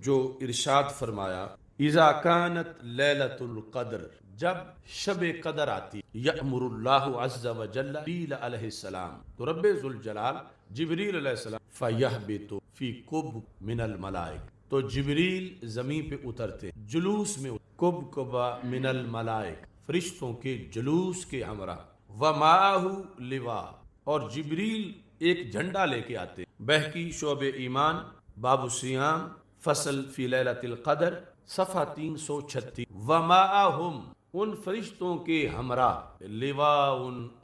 جو ارشاد فرمایا اذا کانت لیلۃ القدر، جب شب قدر آتی، یأمر اللہ عز وجل جبریل علیہ السلام، تو رب ذوالجلال جبریل علیہ السلام فیہبط فی کب من الملائک، تو جبریل زمین پہ اترتے جلوس میں، کب من الملائک، فرشتوں کے جلوس کے ہمراہ، ومعہ لواء، اور جبریل ایک جھنڈا لے کے آتے۔ بہقی شعب ایمان باب الصیام فصل فی لیلۃ القدر صفحہ 336، ومعہم، ان فرشتوں کے ہمراہ، لواء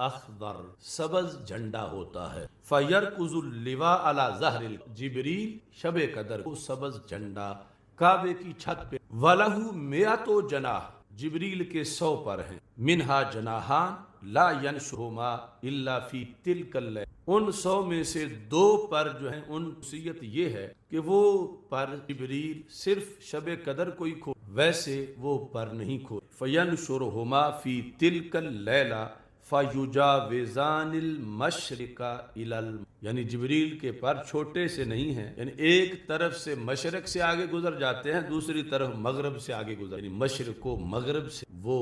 اخضر، سبز جھنڈا ہوتا ہے، فیرکز اللواء علی ظہر، جبریل شب قدر کو سبز جھنڈا کعبے کی چھت پہ، وَلَهُ مِئَةُ جناح، جبریل کے 100 پر ہیں، منہا جناحان لا ینشرہما الا فی تلک اللیل، ان 100 میں سے 2 پر جو ہیں، ان خصوصیت یہ ہے کہ وہ پر جبریل صرف شب قدر کو ہی کھو، ویسے وہ پر نہیں کھو، فینشرہما فی تلک اللیلہ فیجاوزان المشرق یعنی جبریل کے پر چھوٹے سے نہیں ہیں، یعنی ایک طرف سے مشرق سے آگے گزر جاتے ہیں، دوسری طرف مغرب سے آگے گزر، یعنی مشرق و مغرب سے وہ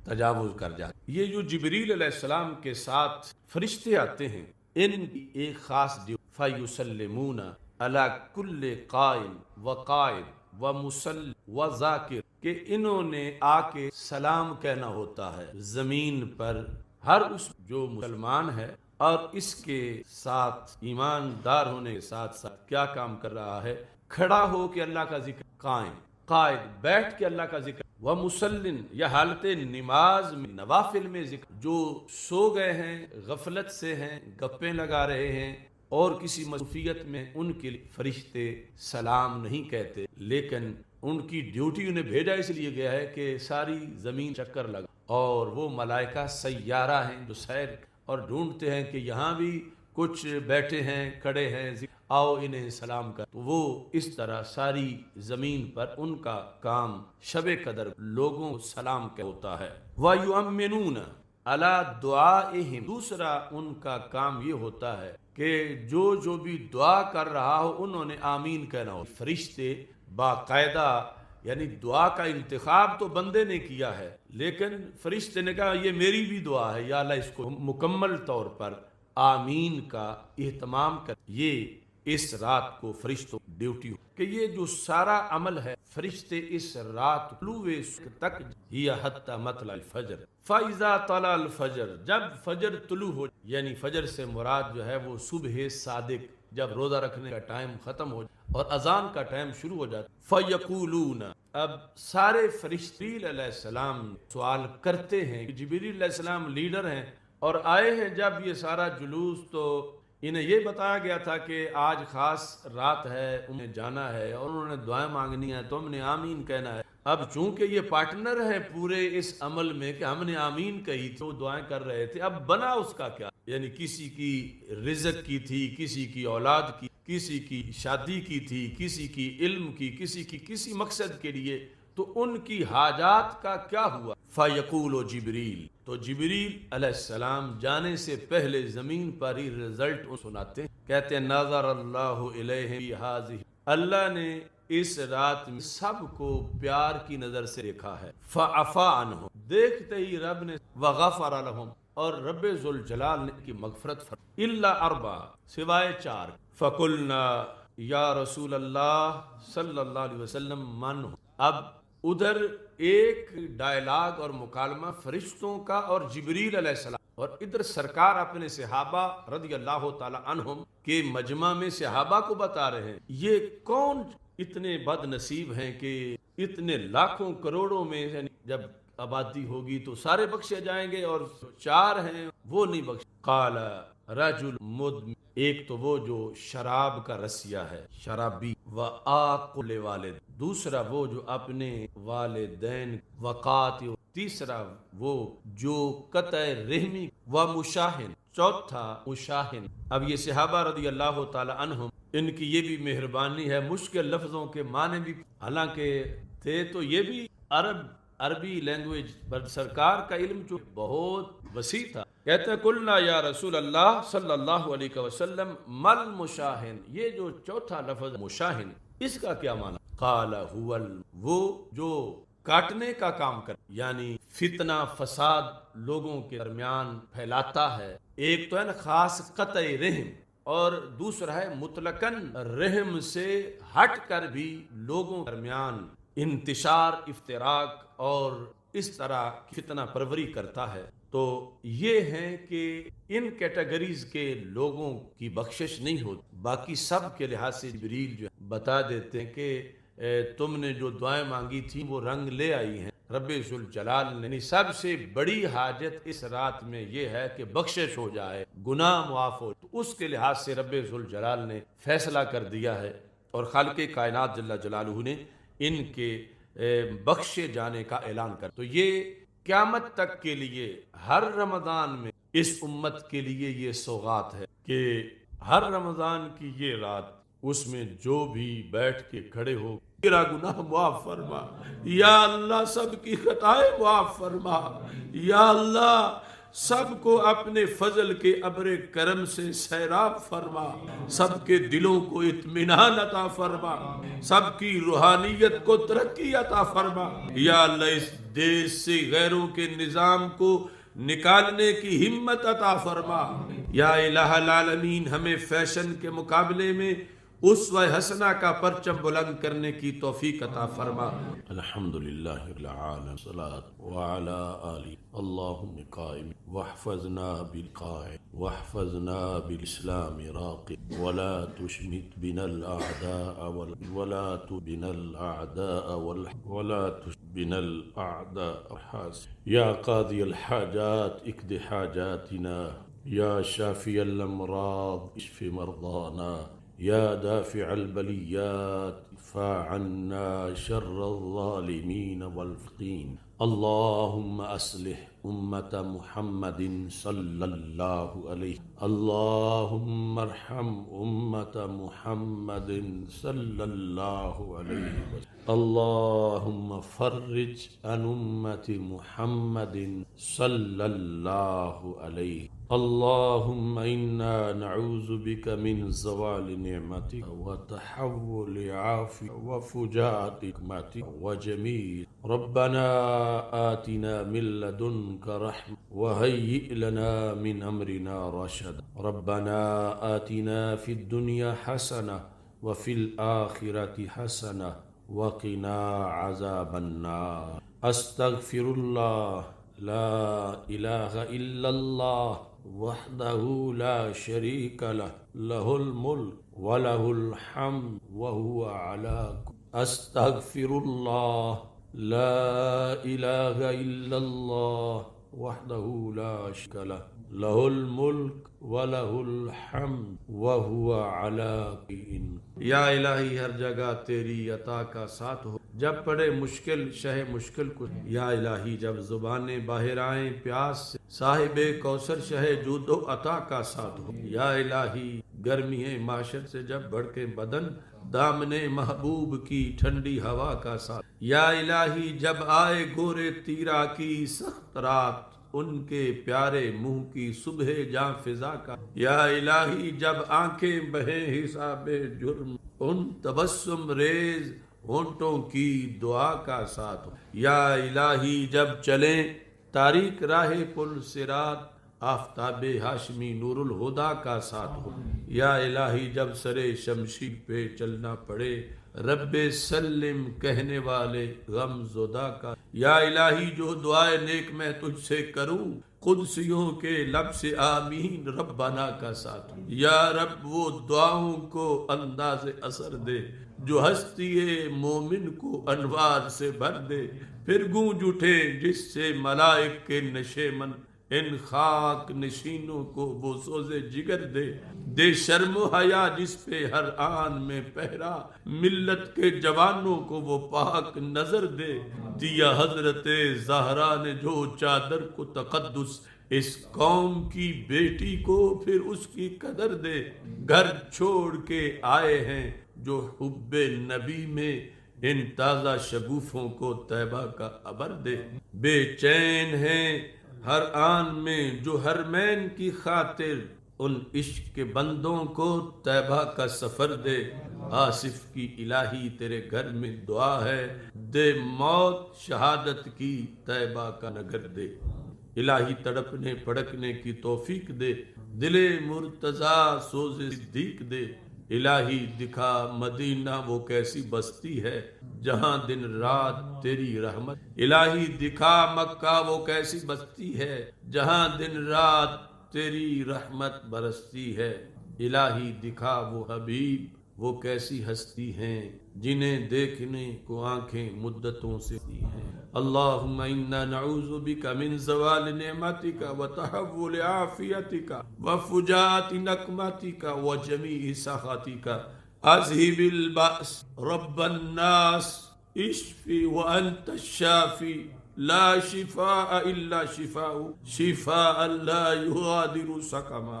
تجاوز کر جاتے۔ یہ جو جبریل علیہ السلام کے ساتھ فرشتے آتے ہیں، ان کی ایک خاص فیسلمون علی کل قائم وقائد ومصلی وذاکر، کہ انہوں نے آ کے سلام کہنا ہوتا ہے زمین پر ہر اس جو مسلمان ہے اور اس کے ساتھ ایماندار ہونے کے ساتھ ساتھ کیا کام کر رہا ہے، کھڑا ہو کے اللہ کا ذکر، قائم، قائد بیٹھ کے اللہ کا ذکر، ومسلن یا حالت نماز میں، نوافل میں ذکر، جو سو گئے ہیں، غفلت سے ہیں، گپیں لگا رہے ہیں اور کسی مصروفیت میں، ان کے لیے فرشتے سلام نہیں کہتے، لیکن ان کی ڈیوٹی انہیں بھیجا اس لیے گیا ہے کہ ساری زمین چکر لگا، اور وہ ملائکہ سیارہ ہیں جو سیر اور ڈھونڈتے ہیں کہ یہاں بھی کچھ بیٹھے ہیں، کھڑے ہیں، آؤ انہیں سلام کر، تو وہ اس طرح ساری زمین پر ان کا کام شب قدر لوگوں کو سلام کا ہوتا ہے۔ وَيُؤَمِّنُونَ عَلَى دُعَائِهِمْ، دوسرا ان کا کام یہ ہوتا ہے کہ جو بھی دعا کر رہا ہو انہوں نے آمین کہنا ہو، فرشتے باقاعدہ، یعنی دعا کا انتخاب تو بندے نے کیا ہے، لیکن فرشتے نے کہا یہ میری بھی دعا ہے، یا اللہ اس کو مکمل طور پر آمین کا اہتمام کر، یہ اس رات کو فرشتوں ڈیوٹی ہو کہ یہ جو سارا عمل ہے فرشتے اس رات طلوع صبح تک، یہ حتی مطلع الفجر، فَإِذَا طَلَعَ الْفَجْرُ، جب فجر طلوع ہو، یعنی فجر سے مراد جو ہے وہ صبح صادق، جب روزہ رکھنے کا ٹائم ختم ہو اور اذان کا ٹائم شروع ہو جاتا، فَيَقُولُونَ، اب سارے فرشتے علیہ السلام سوال کرتے ہیں، جبریل علیہ السلام لیڈر ہیں اور آئے ہیں جب یہ سارا جلوس، تو انہیں یہ بتایا گیا تھا کہ آج خاص رات ہے، انہیں جانا ہے اور انہوں نے دعائیں مانگنی ہیں، تم نے آمین کہنا ہے۔ اب چونکہ یہ پارٹنر ہیں پورے اس عمل میں کہ ہم نے آمین کہی تو دعائیں کر رہے تھے، اب بنا اس کا کیا، یعنی کسی کی رزق کی تھی، کسی کی اولاد کی، کسی کی شادی کی تھی، کسی کی علم کی، کسی کی کسی مقصد کے لیے، تو ان کی حاجات کا کیا ہوا؟ فَيَقُولُ جبریل، تو جبریل علیہ السلام جانے سے پہلے زمین پر ہی رزلٹ سناتے ہیں، کہتے ہیں نظر اللہ علیہ فی ھذہ، اللہ نے اس رات میں سب کو پیار کی نظر سے دیکھا ہے، فعفا عنہم، دیکھتے ہی رب نے، وغفر لہم، اور رب ذوالجلال نے کی مغفرت فرمائی، الا اربع، سوائے 4، فقلنا یا رسول اللہ صلی اللہ علیہ وسلم من ہو، اب ادھر ایک ڈائلاگ اور مکالمہ فرشتوں کا اور جبریل علیہ السلام، اور ادھر سرکار اپنے صحابہ رضی اللہ تعالی عنہم کے مجمع میں صحابہ کو بتا رہے ہیں یہ کون اتنے بد نصیب ہیں کہ اتنے لاکھوں کروڑوں میں، یعنی جب آبادی ہوگی تو سارے بخشے جائیں گے، اور 4 ہیں وہ نہیں بخشے۔ قال رجل مدمن، ایک تو وہ جو شراب کا رسیہ ہے، شرابی، وآق لوالد، دوسرا وہ جو اپنے والدین، وقاطع، تیسرا وہ جو قطع رحمی، ومشاہن، چوتھا مشاہن۔ اب یہ صحابہ رضی اللہ تعالی عنہم، ان کی یہ بھی مہربانی ہے، مشکل لفظوں کے معنی بھی حالانکہ تھے تو یہ بھی عربی لینگویج پر سرکار کا علم جو بہت وسیع تھا، کہتے ہیں قلنا یا رسول اللہ صلی اللہ علیہ وسلم مل مشاہن، یہ جو چوتھا لفظ مشاہن، اس کا کیا معنی؟ قال وہ جو کاٹنے کا کام کر، یعنی فتنہ فساد لوگوں کے درمیان پھیلاتا ہے. ایک تو ہے نا خاص قطع رحم، اور دوسرا ہے مطلقاً رحم سے ہٹ کر بھی لوگوں کے درمیان انتشار، افتراق اور اس طرح فتنہ پروری کرتا ہے. تو یہ ہیں کہ ان کیٹیگریز کے لوگوں کی بخشش نہیں ہوتی. باقی سب کے لحاظ سے جبریل جو بتا دیتے ہیں کہ تم نے جو دعائیں مانگی تھی وہ رنگ لے آئی ہیں. رب ذوالجلال نے سب سے بڑی حاجت اس رات میں یہ ہے کہ بخشش ہو جائے، گناہ معاف ہو. تو اس کے لحاظ سے رب ذوالجلال نے فیصلہ کر دیا ہے، اور خالق کائنات جل جلالہ نے ان کے بخشے جانے کا اعلان کر. تو یہ قیامت تک کے لیے ہر رمضان میں اس امت کے لیے یہ سوغات ہے کہ ہر رمضان کی یہ رات، اس میں جو بھی بیٹھ کے کھڑے ہو، میرا گناہ معاف فرما یا اللہ، سب کی خطائیں معاف فرما یا اللہ، سب کو اپنے فضل کے ابر کرم سے سیراب فرما، سب کے دلوں کو اطمینان عطا فرما، سب کی روحانیت کو ترقی عطا فرما یا اللہ. اس دیش سے غیروں کے نظام کو نکالنے کی ہمت عطا فرما یا الہ العالمین. ہمیں فیشن کے مقابلے میں اسوہ حسنہ کا پرچم بلند کرنے کی توفیق عطا فرما. الحمدللہ رب العالمین، صلاۃ وعلی آلہ اللہم قائم واحفظنا بالقائم واحفظنا بالاسلام راقب ولا تشمت بنا الاعداء ولا تبنا الاعداء ولا بنا الاعداء حاسد. یا قاضی الحاجات اقض حاجاتنا، یا شافی الامراض اشف مرضانا، یا دافع البلیات ادفع عنا شر الظالمین والفقین. اللہم اصلح امت محمد صلی اللہ علیہ، اللہم ارحم امت محمد صلی اللہ علیہ وسلم، اللہم فرج عن امت محمد صلی اللہ علیہ. اللہم انا نعوذ بک من زوال نعمتک وتحول عافیک وفجاءت حکمتک وجمیل. ربنا آتنا من لدنک رحمة وهيئ لنا من امرنا رشدا. ربنا آتنا في الدنيا حسنة وفي الآخرة حسنة وقنا عذاب النار. استغفر الله، لا إله إلا الله وحده لا شريك له، له الملك وله الحمد وهو على كل. استغفر الله، لا إله إلا الله وحده لا شريك له، له الملك وله الحمد وهو على كل شيء. یا الہی ہر جگہ تیری عطا کا ساتھ ہو، جب پڑے مشکل شہ مشکل کو. یا الہی جب زبانیں باہر آئیں پیاس سے، صاحب کوثر شہ جود و عطا کا ساتھ ہو. یا الہی گرمی معاشر سے جب بڑھکے بدن، دامن محبوب کی ٹھنڈی ہوا کا ساتھ. یا الہی جب آئے گورے تیرا کی سخت رات، ان کے پیارے منہ کی صبح جاں فضا کا. یا الہی جب آنکھیں بہیں حساب جرم، ان تبسم ریز ہونٹوں کی دعا کا ساتھ ہو. یا الہی جب چلیں تاریک راہ پل صراط، آفتاب ہاشمی نور الہدا کا ساتھ ہو. یا الہی جب سرے شمشیر پہ چلنا پڑے، رب سلم کہنے والے غم زدہ کا. یا الہی جو دعائے نیک میں تجھ سے کروں، قدسیوں کے لب سے آمین ربنا کا ساتھ. یا رب وہ دعاؤں کو انداز اثر دے جو ہستی مومن کو انوار سے بھر دے. پھر گونج اٹھے جس سے ملائک کے نشے من، ان خاک نشینوں کو وہ سوز جگر دے. دے شرم و حیا جس پہ ہر آن میں پہرا، ملت کے جوانوں کو وہ پاک نظر دے. دیا حضرت زہرا نے جو چادر کو تقدس، اس قوم کی بیٹی کو پھر اس کی قدر دے. گھر چھوڑ کے آئے ہیں جو حب نبی میں، ان تازہ شگوفوں کو طیبہ کا عبر دے. بے چین ہیں ہر آن میں جو حرمین کی خاطر، ان عشق کے بندوں کو طیبہ کا سفر دے. آصف کی الہی تیرے گھر میں دعا ہے، دے موت شہادت کی طیبہ کا نگر دے۔ الہی تڑپنے پھڑکنے کی توفیق دے، دل مرتضیٰ سوز صدیق دے۔ الہی دکھا مدینہ وہ کیسی بستی ہے جہاں دن رات تیری رحمت۔ الہی دکھا مکہ وہ کیسی بستی ہے جہاں دن رات تیری رحمت برستی ہے۔ الہی دکھا وہ حبیب وہ کیسی ہستی ہیں جنہیں دیکھنے کو آنکھیں مدتوں سے ہیں۔ اللہم انا نعوذ بک من زوال نعمتک وتحول عافیتک وفجاءت نقمتک وجمیع سخطک۔ اذہب البأس رب الناس اشفی وانت الشافی لا شفاء الا شفاؤک شفاء لا یغادر سقما۔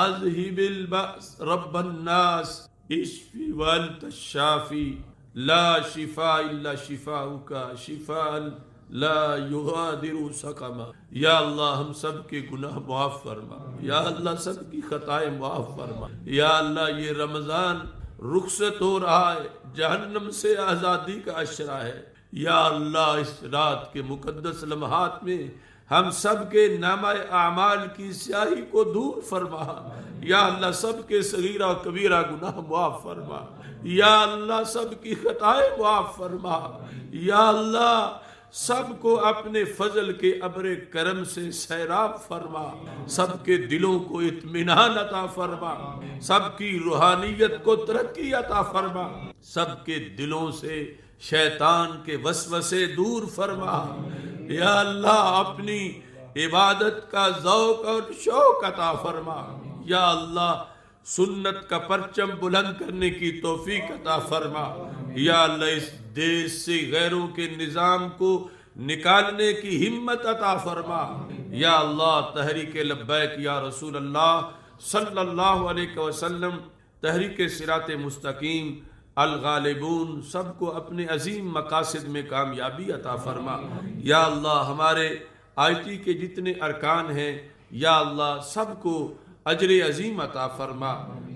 اذہب البأس رب الناس اشفی وانت الشافی لا شفاء الا شفاؤک شفاء لا یغادر سقما۔ یا اللہ ہم سب کے گناہ معاف فرما، یا اللہ سب کی خطائیں معاف فرما۔ یا اللہ یہ رمضان رخصت ہو رہا ہے، جہنم سے آزادی کا اشرہ ہے۔ یا اللہ اس رات کے مقدس لمحات میں ہم سب کے نامہ اعمال کی سیاہی کو دور فرما۔ یا اللہ سب کے صغیرہ و کبیرہ گناہ معاف فرما۔ یا اللہ سب کی خطائیں معاف فرما۔ یا اللہ سب کو اپنے فضل کے ابر کرم سے سیراب فرما۔ سب کے دلوں کو اطمینان عطا فرما، سب کی روحانیت کو ترقی عطا فرما، سب کے دلوں سے شیطان کے وسوسے دور فرما۔ یا اللہ اپنی عبادت کا ذوق اور شوق عطا فرما۔ یا اللہ سنت کا پرچم بلند کرنے کی توفیق عطا فرما۔ یا اللہ اس دیش سے غیروں کے نظام کو نکالنے کی ہمت عطا فرما۔ یا اللہ تحریک لبیک یا رسول اللہ صلی اللہ علیہ وسلم، تحریک صراط مستقیم، الغالبون سب کو اپنے عظیم مقاصد میں کامیابی عطا فرما۔ یا اللہ ہمارے آئی ٹی کے جتنے ارکان ہیں یا اللہ سب کو اجر عظیم عطا فرما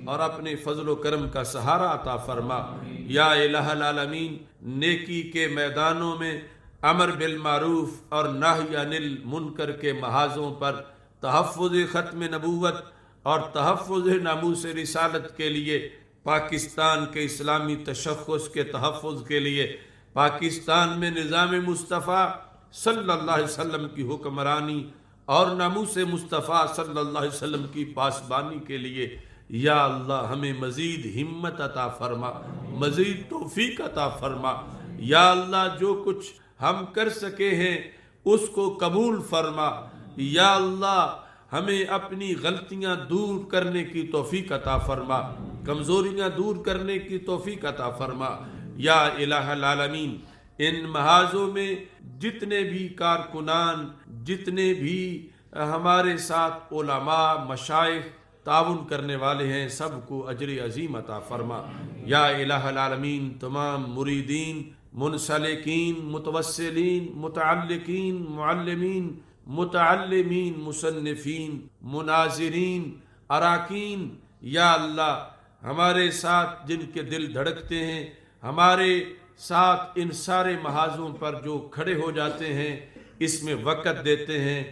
اور اپنے فضل و کرم کا سہارا عطا فرما۔ یا الہ العالمین نیکی کے میدانوں میں امر بالمعروف اور نہی عن المنکر کے محاذوں پر تحفظ ختم نبوت اور تحفظ ناموس رسالت کے لیے، پاکستان کے اسلامی تشخص کے تحفظ کے لیے، پاکستان میں نظام مصطفیٰ صلی اللہ علیہ وسلم کی حکمرانی اور ناموس مصطفیٰ صلی اللہ علیہ وسلم کی پاسبانی کے لیے یا اللہ ہمیں مزید ہمت عطا فرما، مزید توفیق عطا فرما۔ یا اللہ جو کچھ ہم کر سکے ہیں اس کو قبول فرما۔ یا اللہ ہمیں اپنی غلطیاں دور کرنے کی توفیق عطا فرما، کمزوریاں دور کرنے کی توفیق عطا فرما۔ یا الہ العالمین ان محاذوں میں جتنے بھی کارکنان، جتنے بھی ہمارے ساتھ علماء، مشائخ تعاون کرنے والے ہیں سب کو اجر عظیم عطا فرما۔ یا الہ العالمین تمام مریدین، منسلکین، متوسلین، متعلقین، معلمین، متعلمین، مصنفین، مناظرین، اراکین، یا اللہ ہمارے ساتھ جن کے دل دھڑکتے ہیں، ہمارے ساتھ ان سارے محاذوں پر جو کھڑے ہو جاتے ہیں، اس میں وقت دیتے ہیں،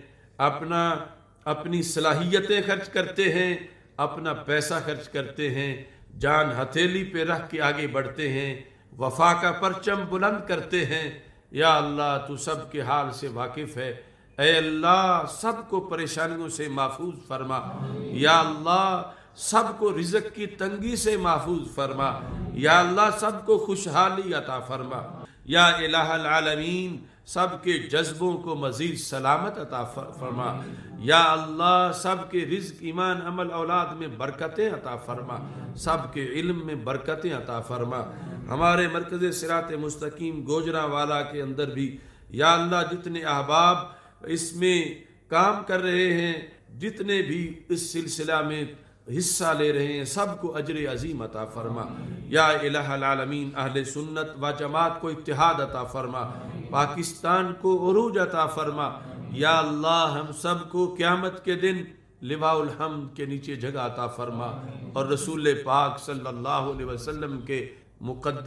اپنی صلاحیتیں خرچ کرتے ہیں، اپنا پیسہ خرچ کرتے ہیں، جان ہتھیلی پہ رکھ کے آگے بڑھتے ہیں، وفا کا پرچم بلند کرتے ہیں۔ یا اللہ تو سب کے حال سے واقف ہے، اے اللہ سب کو پریشانیوں سے محفوظ فرما۔ یا اللہ سب کو رزق کی تنگی سے محفوظ فرما۔ یا اللہ سب کو خوشحالی عطا فرما۔ یا الہ العالمین سب کے جذبوں کو مزید سلامت عطا فرما۔ یا اللہ سب کے رزق، ایمان، عمل، اولاد میں برکتیں عطا فرما، سب کے علم میں برکتیں عطا فرما۔ ہمارے مرکز صراط مستقیم گوجرانوالہ کے اندر بھی یا اللہ جتنے احباب اس میں کام کر رہے ہیں، جتنے بھی اس سلسلہ میں حصہ لے رہے ہیں، سب کو اجر عظیم عطا فرما۔ یا الہ العالمین اہل سنت و جماعت کو اتحاد عطا فرما، پاکستان کو عروج عطا فرما۔ یا اللہ ہم سب کو قیامت کے دن لواء الحمد کے نیچے جگہ عطا فرما، اور رسول پاک صلی اللہ علیہ وسلم کے مقدس